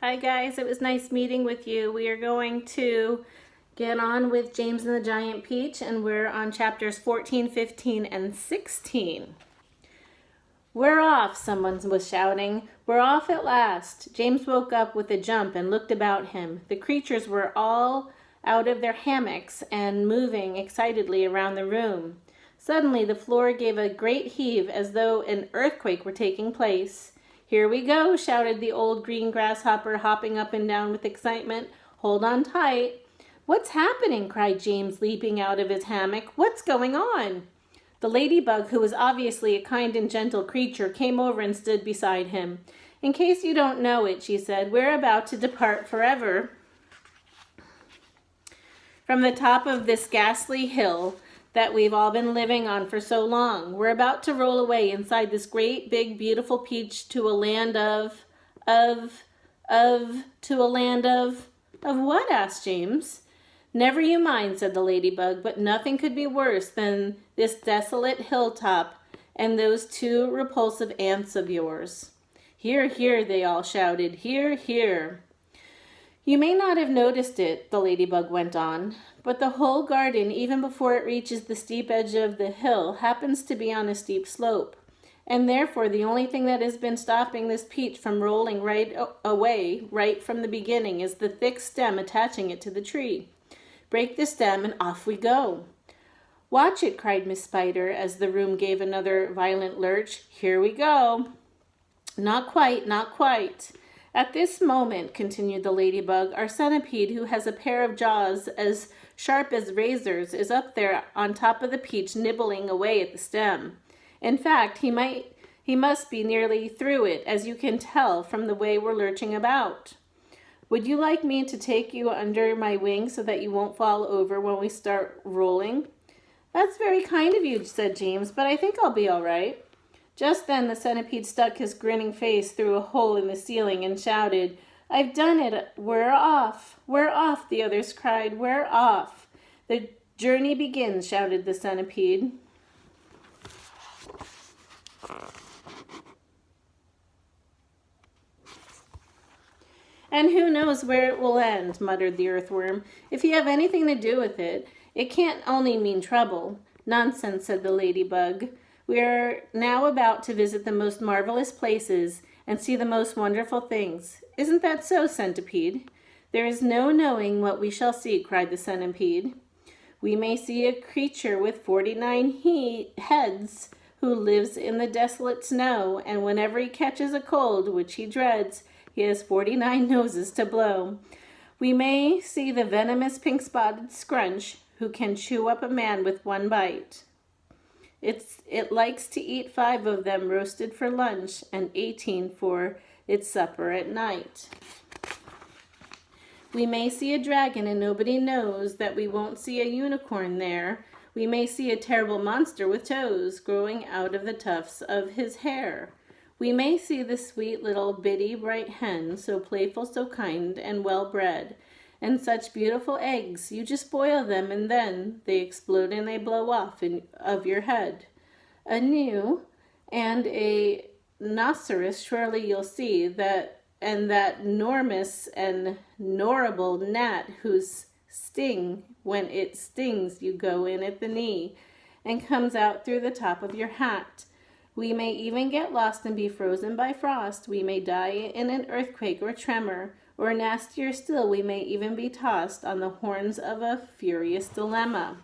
Hi guys, it was nice meeting with you. We are going to get on with James and the Giant Peach, and we're on chapters 14, 15, and 16. "We're off," someone was shouting. "We're off at last." James woke up with a jump and looked about him. The creatures were all out of their hammocks and moving excitedly around the room. Suddenly the floor gave a great heave as though an earthquake were taking place. "Here we go," shouted the old green grasshopper, hopping up and down with excitement. "Hold on tight." "What's happening?" cried James, leaping out of his hammock. "What's going on?" The ladybug, who was obviously a kind and gentle creature, came over and stood beside him. "In case you don't know it," she said, "we're about to depart forever from the top of this ghastly hill that we've all been living on for so long. We're about to roll away inside this great, big, beautiful peach to a land of what?" asked James. "Never you mind," said the ladybug, "but nothing could be worse than this desolate hilltop and those two repulsive aunts of yours." "Hear, hear," they all shouted. "Hear, hear." "You may not have noticed it," the ladybug went on, "but the whole garden, even before it reaches the steep edge of the hill, happens to be on a steep slope. And therefore the only thing that has been stopping this peach from rolling right away, right from the beginning, is the thick stem attaching it to the tree. Break the stem and off we go." "Watch it," cried Miss Spider as the room gave another violent lurch. "Here we go." "Not quite, not quite. At this moment," continued the ladybug, "our centipede, who has a pair of jaws as sharp as razors, is up there on top of the peach nibbling away at the stem. In fact, he must be nearly through it, as you can tell from the way we're lurching about. Would you like me to take you under my wing so that you won't fall over when we start rolling?" "That's very kind of you," said James, "but I think I'll be all right." Just then the centipede stuck his grinning face through a hole in the ceiling and shouted, "I've done it! We're off! We're off!" the others cried. "We're off!" "The journey begins," shouted the centipede. "And who knows where it will end," muttered the earthworm. "If you have anything to do with it, it can't only mean trouble." "Nonsense," said the ladybug. "We are now about to visit the most marvelous places and see the most wonderful things. Isn't that so, centipede?" "There is no knowing what we shall see," cried the centipede. "We may see a creature with 49 heads who lives in the desolate snow, and whenever he catches a cold, which he dreads, he has 49 noses to blow. We may see the venomous pink-spotted scrunch who can chew up a man with one bite. It likes to eat 5 of them roasted for lunch and 18 for its supper at night. We may see a dragon, and nobody knows that we won't see a unicorn there. We may see a terrible monster with toes growing out of the tufts of his hair. We may see the sweet little bitty bright hen, so playful, so kind, and well-bred, and such beautiful eggs. You just boil them, and then they explode and they blow off of your head. A new and a rhinoceros surely you'll see, and that enormous and horrible gnat whose sting, when it stings you go in at the knee and comes out through the top of your hat. We may even get lost and be frozen by frost. We may die in an earthquake or tremor, or nastier still, we may even be tossed on the horns of a furious dilemma.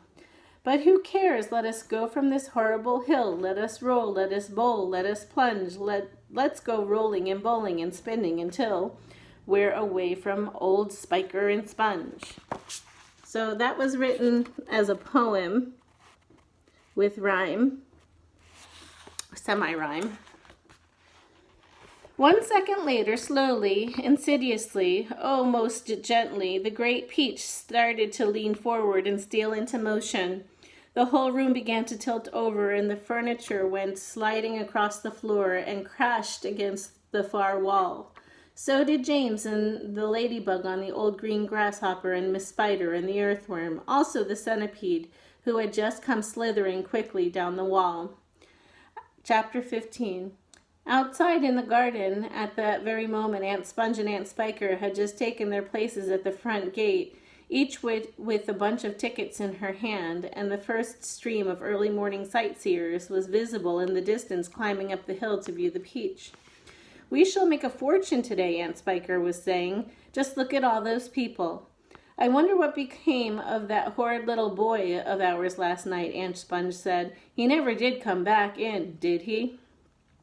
But who cares? Let us go from this horrible hill. Let us roll, let us bowl, let us plunge. Let's go rolling and bowling and spinning until we're away from old Spiker and Sponge." So that was written as a poem with rhyme, semi-rhyme. 1 second later, slowly, insidiously, oh, most gently, the great peach started to lean forward and steal into motion. The whole room began to tilt over, and the furniture went sliding across the floor and crashed against the far wall. So did James and the ladybug on the old green grasshopper, and Miss Spider and the earthworm, also the centipede, who had just come slithering quickly down the wall. Chapter 15. Outside in the garden, at that very moment, Aunt Sponge and Aunt Spiker had just taken their places at the front gate, each with a bunch of tickets in her hand, and the first stream of early morning sightseers was visible in the distance climbing up the hill to view the peach. "We shall make a fortune today," Aunt Spiker was saying. "Just look at all those people." "I wonder what became of that horrid little boy of ours last night," Aunt Sponge said. "He never did come back in, did he?"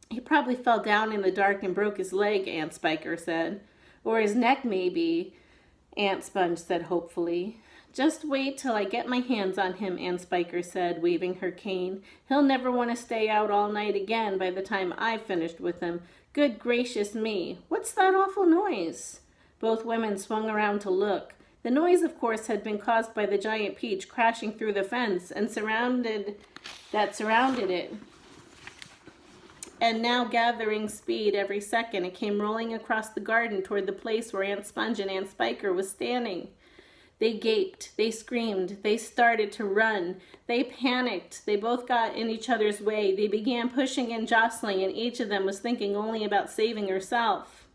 "He probably fell down in the dark and broke his leg," Aunt Spiker said. "Or his neck, maybe," Aunt Sponge said hopefully. "Just wait till I get my hands on him," Aunt Spiker said, waving her cane. "He'll never want to stay out all night again by the time I've finished with him. Good gracious me, what's that awful noise?" Both women swung around to look. The noise, of course, had been caused by the giant peach crashing through the fence and surrounded it. And now, gathering speed every second, it came rolling across the garden toward the place where Aunt Sponge and Aunt Spiker was standing. They gaped, they screamed, they started to run, they panicked, they both got in each other's way, they began pushing and jostling, and each of them was thinking only about saving herself.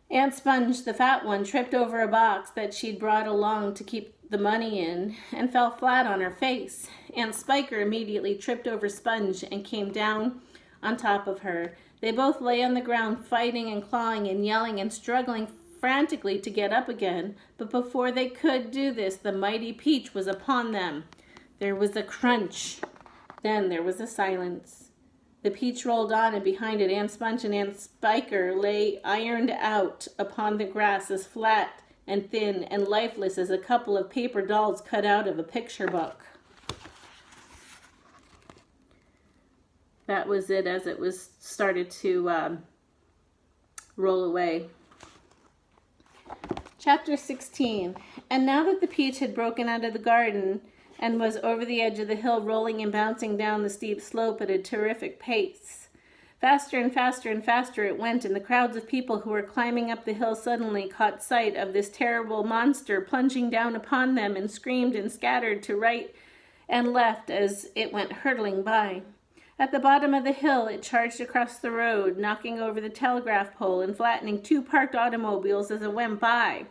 Aunt Sponge, the fat one, tripped over a box that she'd brought along to keep the money in and fell flat on her face. Aunt Spiker immediately tripped over Sponge and came down on top of her. They both lay on the ground fighting and clawing and yelling and struggling frantically to get up again, but before they could do this, the mighty peach was upon them. There was a crunch. Then there was a silence. The peach rolled on, and behind it Aunt Sponge and Aunt Spiker lay ironed out upon the grass, as flat and thin and lifeless as a couple of paper dolls cut out of a picture book. That was it as it was started to roll away. Chapter 16. And now that the peach had broken out of the garden and was over the edge of the hill, rolling and bouncing down the steep slope at a terrific pace, faster and faster and faster it went, and the crowds of people who were climbing up the hill suddenly caught sight of this terrible monster plunging down upon them, and screamed and scattered to right and left as it went hurtling by. At the bottom of the hill, it charged across the road, knocking over the telegraph pole and flattening 2 parked automobiles as it went by.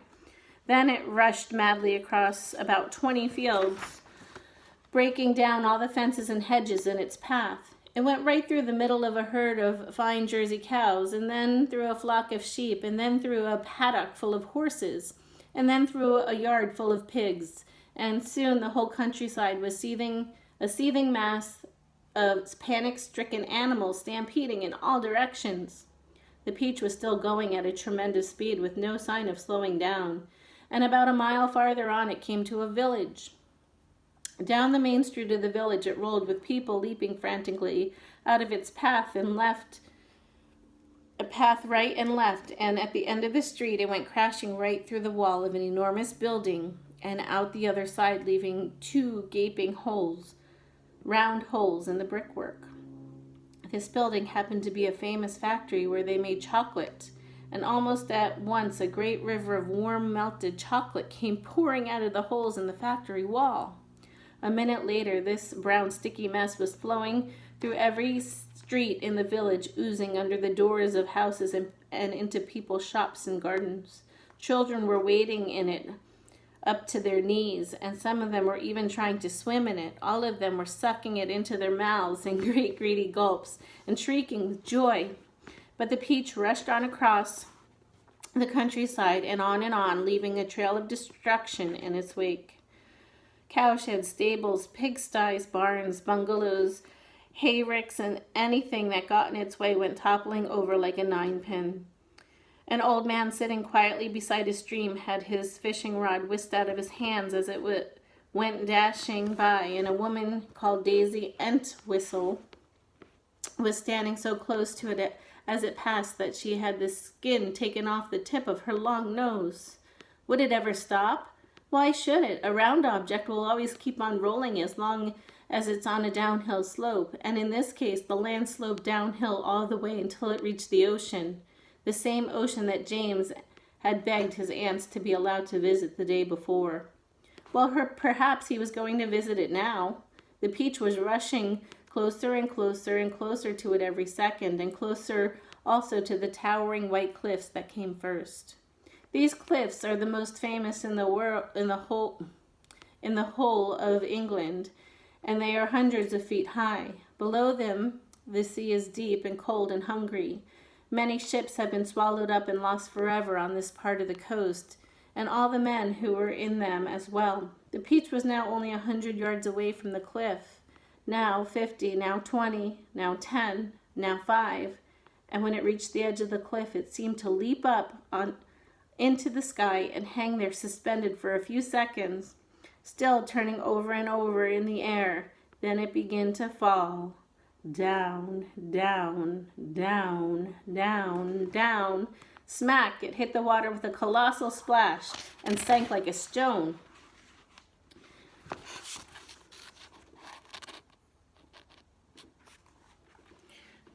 Then it rushed madly across about 20 fields, breaking down all the fences and hedges in its path. It went right through the middle of a herd of fine Jersey cows, and then through a flock of sheep, and then through a paddock full of horses, and then through a yard full of pigs, and soon the whole countryside was a seething mass of panic-stricken animals stampeding in all directions. The peach was still going at a tremendous speed with no sign of slowing down, and about a mile farther on it came to a village. Down the main street of the village it rolled, with people leaping frantically out of its path right and left, and at the end of the street it went crashing right through the wall of an enormous building and out the other side, leaving 2 gaping holes, round holes in the brickwork. This building happened to be a famous factory where they made chocolate, and almost at once a great river of warm melted chocolate came pouring out of the holes in the factory wall. A minute later, this brown sticky mess was flowing through every street in the village, oozing under the doors of houses and into people's shops and gardens. Children were wading in it up to their knees, and some of them were even trying to swim in it. All of them were sucking it into their mouths in great greedy gulps and shrieking with joy. But the peach rushed on across the countryside and on, leaving a trail of destruction in its wake. Cowsheds, stables, pigsties, barns, bungalows, hayricks, and anything that got in its way went toppling over like a 9-pin. An old man sitting quietly beside a stream had his fishing rod whisked out of his hands as it went dashing by, and a woman called Daisy Entwistle was standing so close to it as it passed that she had the skin taken off the tip of her long nose. Would it ever stop? Why should it? A round object will always keep on rolling as long as it's on a downhill slope, and in this case the land sloped downhill all the way until it reached the ocean. The same ocean that James had begged his aunts to be allowed to visit the day before. Well, perhaps he was going to visit it now. The peach was rushing closer and closer and closer to it every second, and closer also to the towering white cliffs that came first. These cliffs are the most famous in the world, in the whole of England, and they are hundreds of feet high. Below them, the sea is deep and cold and hungry. Many ships have been swallowed up and lost forever on this part of the coast, and all the men who were in them as well. The Peach was now only 100 yards away from the cliff. Now 50, now 20, now 10, now 5. And when it reached the edge of the cliff, it seemed to leap up into the sky and hang there suspended for a few seconds, still turning over and over in the air. Then it began to fall. Down, down, down, down, down. Smack! It hit the water with a colossal splash and sank like a stone.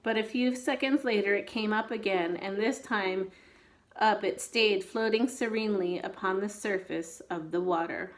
But a few seconds later it came up again, and this time up it stayed, floating serenely upon the surface of the water.